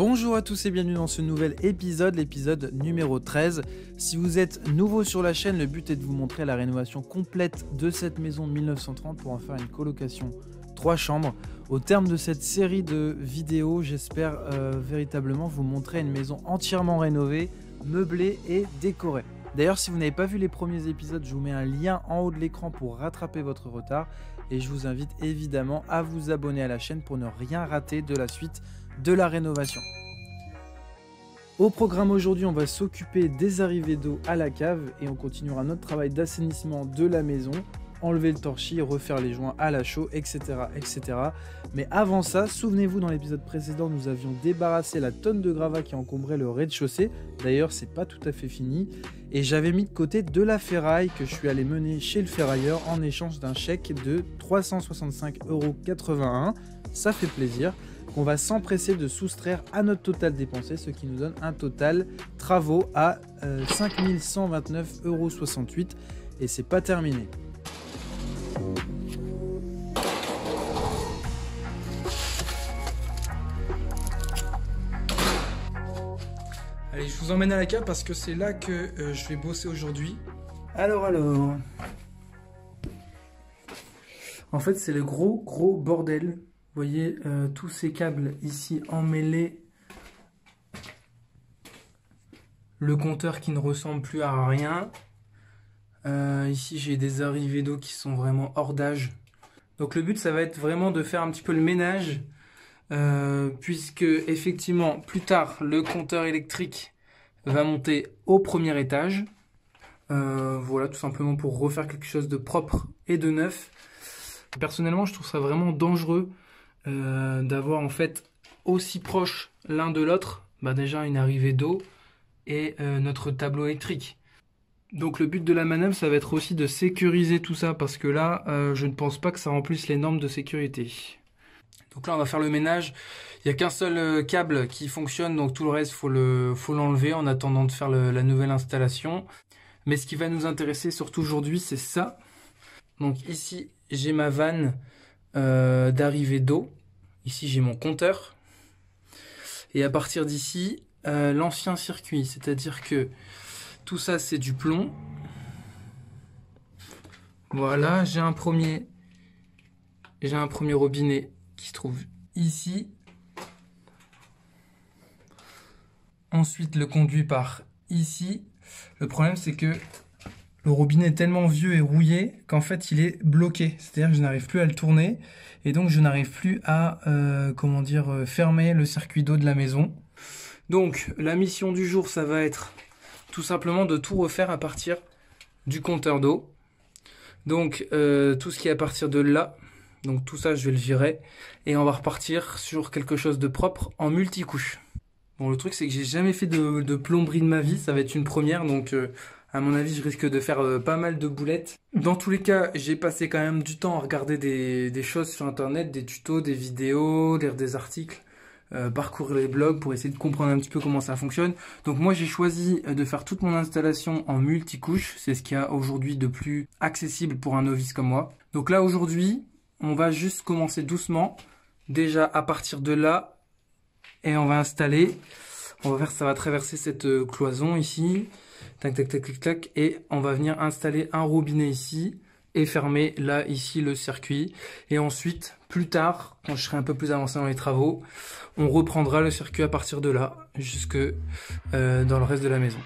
Bonjour à tous et bienvenue dans ce nouvel épisode, l'épisode numéro 13. Si vous êtes nouveau sur la chaîne, le but est de vous montrer la rénovation complète de cette maison de 1930 pour en faire une colocation 3 chambres. Au terme de cette série de vidéos, j'espère véritablement vous montrer une maison entièrement rénovée, meublée et décorée. D'ailleurs, si vous n'avez pas vu les premiers épisodes, je vous mets un lien en haut de l'écran pour rattraper votre retard. Et je vous invite évidemment à vous abonner à la chaîne pour ne rien rater de la suite de la rénovation. Au programme aujourd'hui, on va s'occuper des arrivées d'eau à la cave et on continuera notre travail d'assainissement de la maison, enlever le torchis, refaire les joints à la chaux, etc. etc. Mais avant ça, souvenez-vous, dans l'épisode précédent, nous avions débarrassé la tonne de gravats qui encombrait le rez-de-chaussée. D'ailleurs, c'est pas tout à fait fini. Et j'avais mis de côté de la ferraille que je suis allé mener chez le ferrailleur en échange d'un chèque de 365,81 €. Ça fait plaisir. Qu'on va s'empresser de soustraire à notre total dépensé, ce qui nous donne un total travaux à 5129,68 € et c'est pas terminé. Allez, je vous emmène à la cave parce que c'est là que je vais bosser aujourd'hui. Alors. En fait, c'est le gros bordel. Vous voyez tous ces câbles ici emmêlés. Le compteur qui ne ressemble plus à rien. Ici, j'ai des arrivées d'eau qui sont vraiment hors d'âge. Donc le but, ça va être vraiment de faire un petit peu le ménage. Puisque effectivement, plus tard, le compteur électrique va monter au premier étage. Voilà, tout simplement pour refaire quelque chose de propre et de neuf. Personnellement, je trouve ça vraiment dangereux d'avoir en fait aussi proche l'un de l'autre, déjà une arrivée d'eau et notre tableau électrique. Donc le but de la manœuvre, ça va être aussi de sécuriser tout ça parce que là, je ne pense pas que ça remplisse les normes de sécurité. Donc là, on va faire le ménage. Il n'y a qu'un seul câble qui fonctionne, donc tout le reste, faut l'enlever en attendant de faire la nouvelle installation. Mais ce qui va nous intéresser surtout aujourd'hui, c'est ça. Donc ici, j'ai ma vanne d'arrivée d'eau. Ici, j'ai mon compteur. Et à partir d'ici, l'ancien circuit. C'est-à-dire que tout ça, c'est du plomb. Voilà, j'ai un premier robinet qui se trouve ici. Ensuite, le conduit par ici. Le problème, c'est que le robinet est tellement vieux et rouillé qu'en fait, il est bloqué. C'est-à-dire que je n'arrive plus à le tourner. Et donc, je n'arrive plus à fermer le circuit d'eau de la maison. Donc, la mission du jour, ça va être tout simplement de tout refaire à partir du compteur d'eau. Donc, tout ce qui est à partir de là. Donc, tout ça, je vais le virer. Et on va repartir sur quelque chose de propre en multicouche. Bon, le truc, c'est que j'ai jamais fait de plomberie de ma vie. Ça va être une première. Donc, à mon avis, je risque de faire pas mal de boulettes. Dans tous les cas, j'ai passé quand même du temps à regarder des choses sur Internet, des tutos, des vidéos, lire des articles, parcourir les blogs pour essayer de comprendre un petit peu comment ça fonctionne. Donc moi, j'ai choisi de faire toute mon installation en multicouche. C'est ce qu'il y a aujourd'hui de plus accessible pour un novice comme moi. Donc là, aujourd'hui, on va juste commencer doucement. Déjà, à partir de là, et on va installer. On va faire, ça va traverser cette cloison ici. Tac, tac, tac, tac, tac. Et on va venir installer un robinet ici et fermer là, ici, le circuit. Et ensuite, plus tard, quand je serai un peu plus avancé dans les travaux, on reprendra le circuit à partir de là, jusque dans le reste de la maison.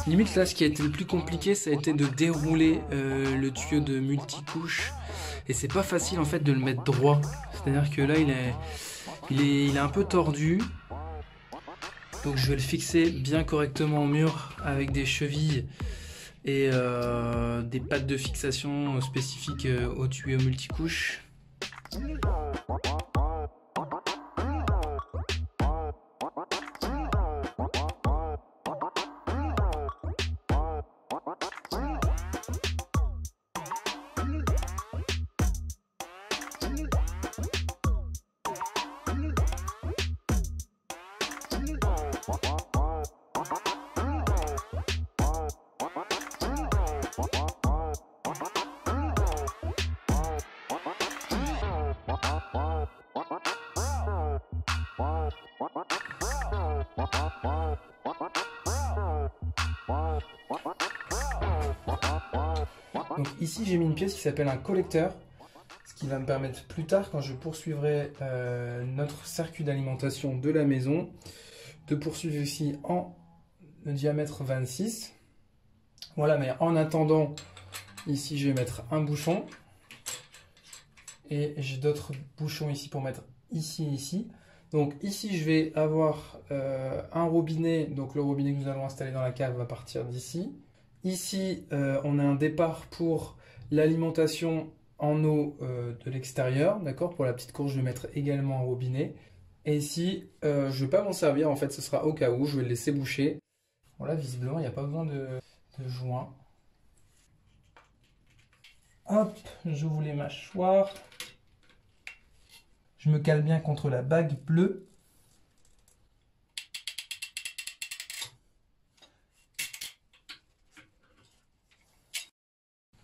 Limite là, ce qui a été le plus compliqué, ça a été de dérouler le tuyau de multicouche. Et c'est pas facile en fait de le mettre droit. C'est-à-dire que là, il Il est un peu tordu. Donc je vais le fixer bien correctement au mur avec des chevilles et des pattes de fixation spécifiques au tuyau multicouche. Donc ici j'ai mis une pièce qui s'appelle un collecteur, ce qui va me permettre plus tard, quand je poursuivrai notre circuit d'alimentation de la maison, de poursuivre ici en diamètre 26. Voilà, mais en attendant, ici je vais mettre un bouchon. Et j'ai d'autres bouchons ici pour mettre ici et ici. Donc ici je vais avoir un robinet, donc le robinet que nous allons installer dans la cave va partir d'ici. Ici on a un départ pour l'alimentation en eau de l'extérieur, d'accord. Pour la petite course je vais mettre également un robinet. Et ici je ne vais pas m'en servir, en fait ce sera au cas où, je vais le laisser boucher. Voilà, visiblement il n'y a pas besoin de joint. Hop, j'ouvre les mâchoires. Je me cale bien contre la bague bleue.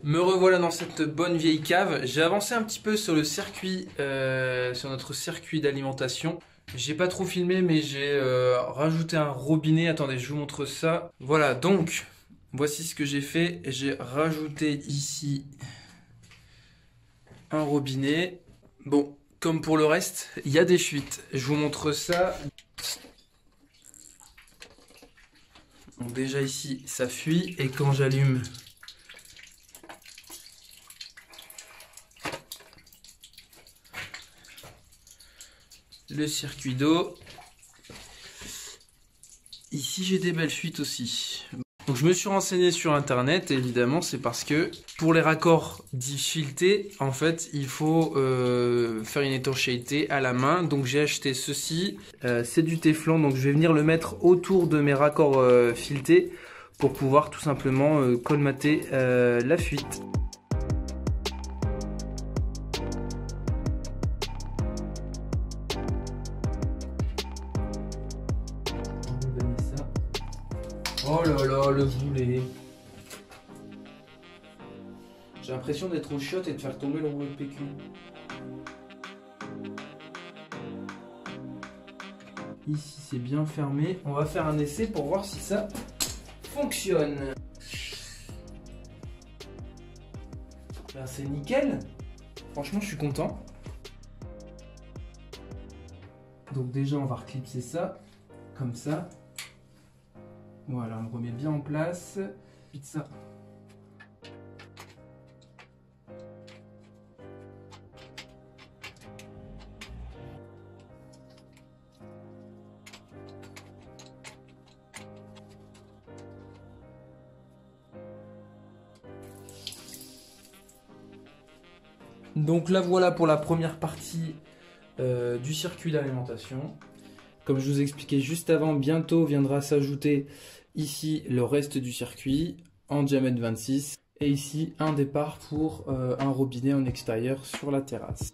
Me revoilà dans cette bonne vieille cave. J'ai avancé un petit peu sur le circuit, sur notre circuit d'alimentation. J'ai pas trop filmé, mais j'ai rajouté un robinet. Attendez, je vous montre ça. Voilà, donc, voici ce que j'ai fait. J'ai rajouté ici un robinet. Bon, comme pour le reste, il y a des fuites. Je vous montre ça. Donc déjà ici, ça fuit. Et quand j'allume le circuit d'eau, ici j'ai des belles fuites aussi. Donc je me suis renseigné sur internet, et évidemment c'est parce que pour les raccords dits filetés, en fait il faut faire une étanchéité à la main. Donc j'ai acheté ceci, c'est du téflon, donc je vais venir le mettre autour de mes raccords filetés pour pouvoir tout simplement colmater la fuite. Oh là là, le boulet. J'ai l'impression d'être au shot et de faire tomber le rouleau de PQ. Ici c'est bien fermé. On va faire un essai pour voir si ça fonctionne. Ben, c'est nickel. Franchement je suis content. Donc déjà on va reclipser ça. Comme ça. Voilà, on le remet bien en place. Vite ça. Donc là voilà pour la première partie du circuit d'alimentation. Comme je vous expliquais juste avant, bientôt viendra s'ajouter ici le reste du circuit en diamètre 26 et ici un départ pour un robinet en extérieur sur la terrasse.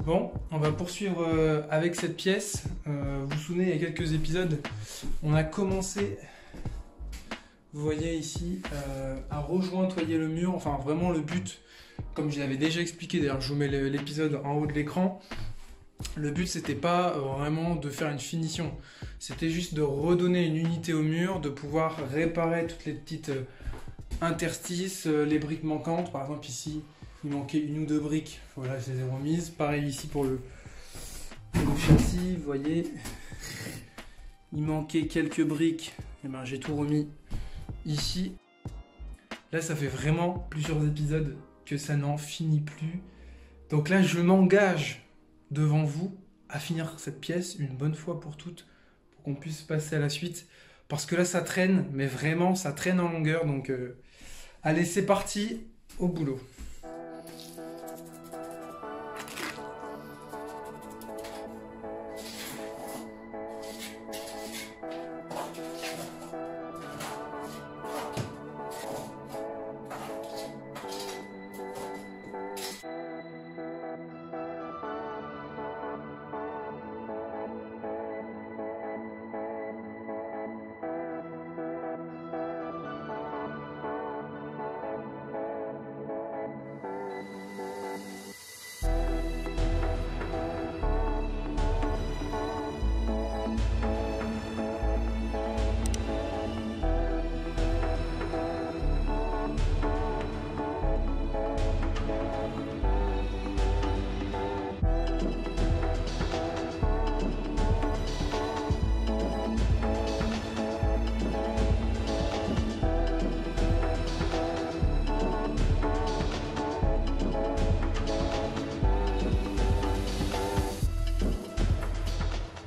Bon, on va poursuivre avec cette pièce. Vous vous souvenez, il y a quelques épisodes, on a commencé, vous voyez ici, à rejointoyer le mur. Enfin, vraiment le but, comme je l'avais déjà expliqué, d'ailleurs je vous mets l'épisode en haut de l'écran, le but c'était pas vraiment de faire une finition, c'était juste de redonner une unité au mur, de pouvoir réparer toutes les petites interstices, les briques manquantes. Par exemple ici, Il manquait une ou deux briques, voilà, je les ai remises. Pareil ici pour le châssis, vous voyez. Il manquait quelques briques, et ben j'ai tout remis ici. Là, ça fait vraiment plusieurs épisodes que ça n'en finit plus. Donc là, je m'engage devant vous à finir cette pièce une bonne fois pour toutes, pour qu'on puisse passer à la suite. Parce que là, ça traîne, mais vraiment, ça traîne en longueur. Donc, allez, c'est parti, au boulot.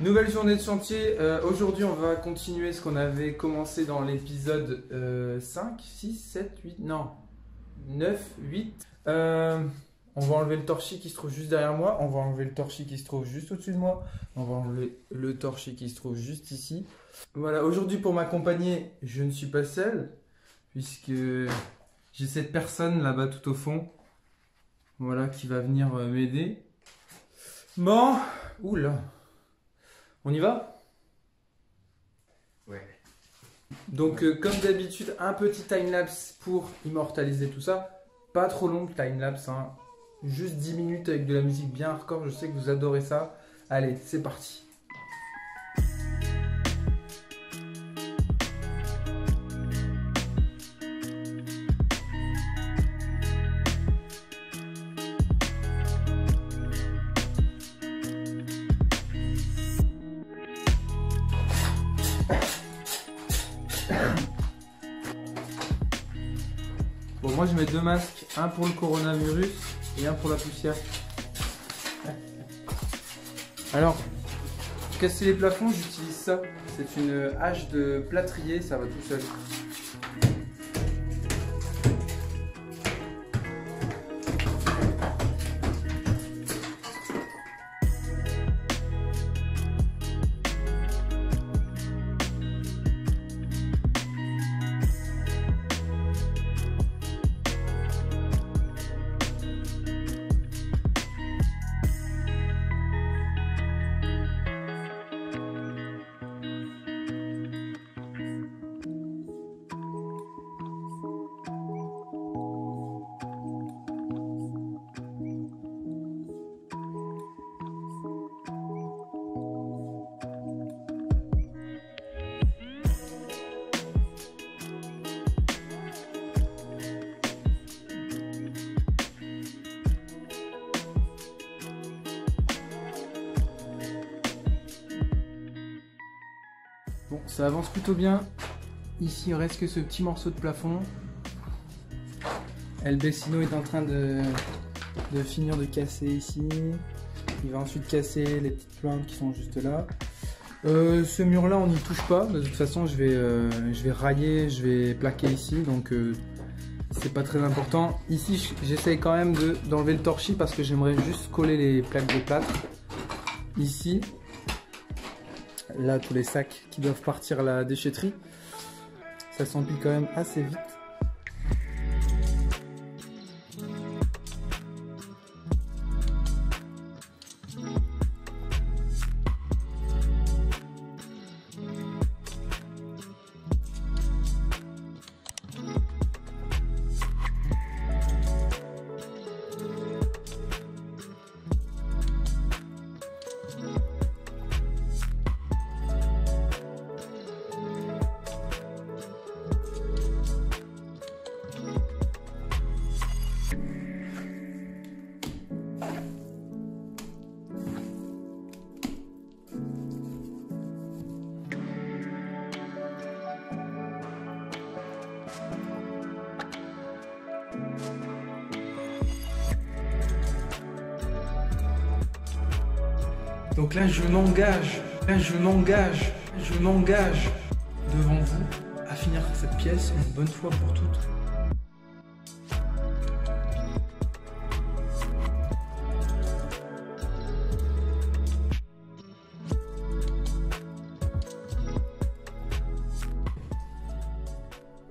Nouvelle journée de chantier. Aujourd'hui, on va continuer ce qu'on avait commencé dans l'épisode 5, 6, 7, 8, non, 9, 8. On va enlever le torchis qui se trouve juste derrière moi. On va enlever le torchis qui se trouve juste au-dessus de moi. On va enlever le torchis qui se trouve juste ici. Voilà, aujourd'hui, pour m'accompagner, je ne suis pas seul, puisque j'ai cette personne là-bas tout au fond, voilà, qui va venir m'aider. Bon, oula. On y va? Ouais. Donc comme d'habitude, un petit timelapse pour immortaliser tout ça. Pas trop long timelapse, hein. Juste 10 minutes avec de la musique bien hardcore, je sais que vous adorez ça. Allez, c'est parti. Bon, moi je mets deux masques, un pour le coronavirus et un pour la poussière. Alors, pour casser les plafonds, j'utilise ça. C'est une hache de plâtrier, ça va tout seul. Bon, ça avance plutôt bien. Ici, il reste que ce petit morceau de plafond. El Vecino est en train de finir de casser ici. Il va ensuite casser les petites plantes qui sont juste là. Ce mur-là, on n'y touche pas. De toute façon, je vais railler, je vais plaquer ici. Donc, c'est pas très important. Ici, j'essaye quand même d'enlever le torchis parce que j'aimerais juste coller les plaques de plâtre. Ici. Là, tous les sacs qui doivent partir à la déchetterie. Ça s'empile quand même assez vite. Donc là, je m'engage devant vous à finir cette pièce une bonne fois pour toutes.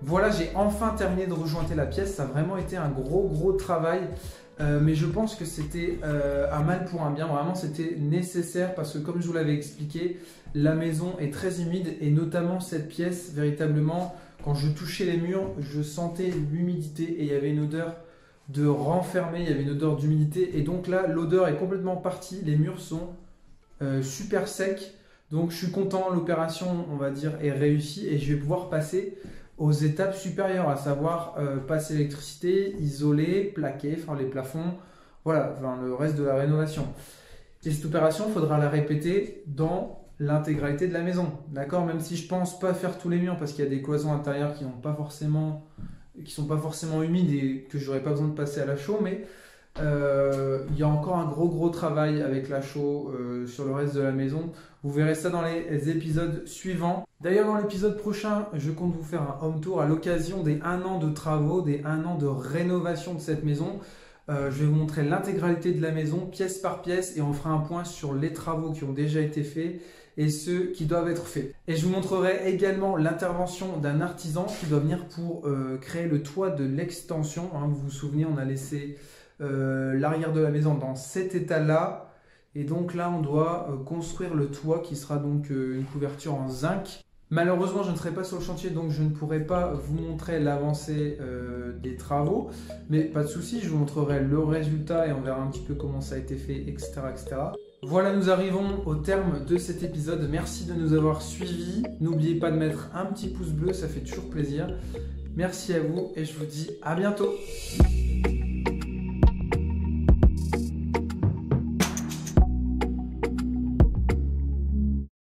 Voilà, j'ai enfin terminé de rejointer la pièce. Ça a vraiment été un gros travail. Mais je pense que c'était un mal pour un bien. Vraiment, c'était nécessaire parce que comme je vous l'avais expliqué, la maison est très humide et notamment cette pièce, véritablement, quand je touchais les murs, je sentais l'humidité et il y avait une odeur de renfermé, il y avait une odeur d'humidité. Et donc là, l'odeur est complètement partie. Les murs sont super secs. Donc je suis content, l'opération, on va dire, est réussie et je vais pouvoir passer aux étapes supérieures, à savoir passer l'électricité, isoler, plaquer, faire les plafonds, voilà, enfin, le reste de la rénovation. Et cette opération, il faudra la répéter dans l'intégralité de la maison, d'accord? Même si je pense pas faire tous les murs parce qu'il y a des cloisons intérieures qui sont pas forcément humides et que j'aurais pas besoin de passer à la chaux, mais il y a encore un gros travail avec la chaux sur le reste de la maison. Vous verrez ça dans les épisodes suivants. D'ailleurs, dans l'épisode prochain, je compte vous faire un home tour à l'occasion des 1 an de travaux, des 1 an de rénovation de cette maison. Je vais vous montrer l'intégralité de la maison, pièce par pièce, et on fera un point sur les travaux qui ont déjà été faits et ceux qui doivent être faits. Et je vous montrerai également l'intervention d'un artisan qui doit venir pour créer le toit de l'extension. Hein, vous vous souvenez, on a laissé l'arrière de la maison dans cet état-là. Et donc là, on doit construire le toit qui sera donc une couverture en zinc. Malheureusement, je ne serai pas sur le chantier, donc je ne pourrai pas vous montrer l'avancée des travaux. Mais pas de souci, je vous montrerai le résultat et on verra un petit peu comment ça a été fait, etc. Voilà, nous arrivons au terme de cet épisode. Merci de nous avoir suivis. N'oubliez pas de mettre un petit pouce bleu, ça fait toujours plaisir. Merci à vous et je vous dis à bientôt.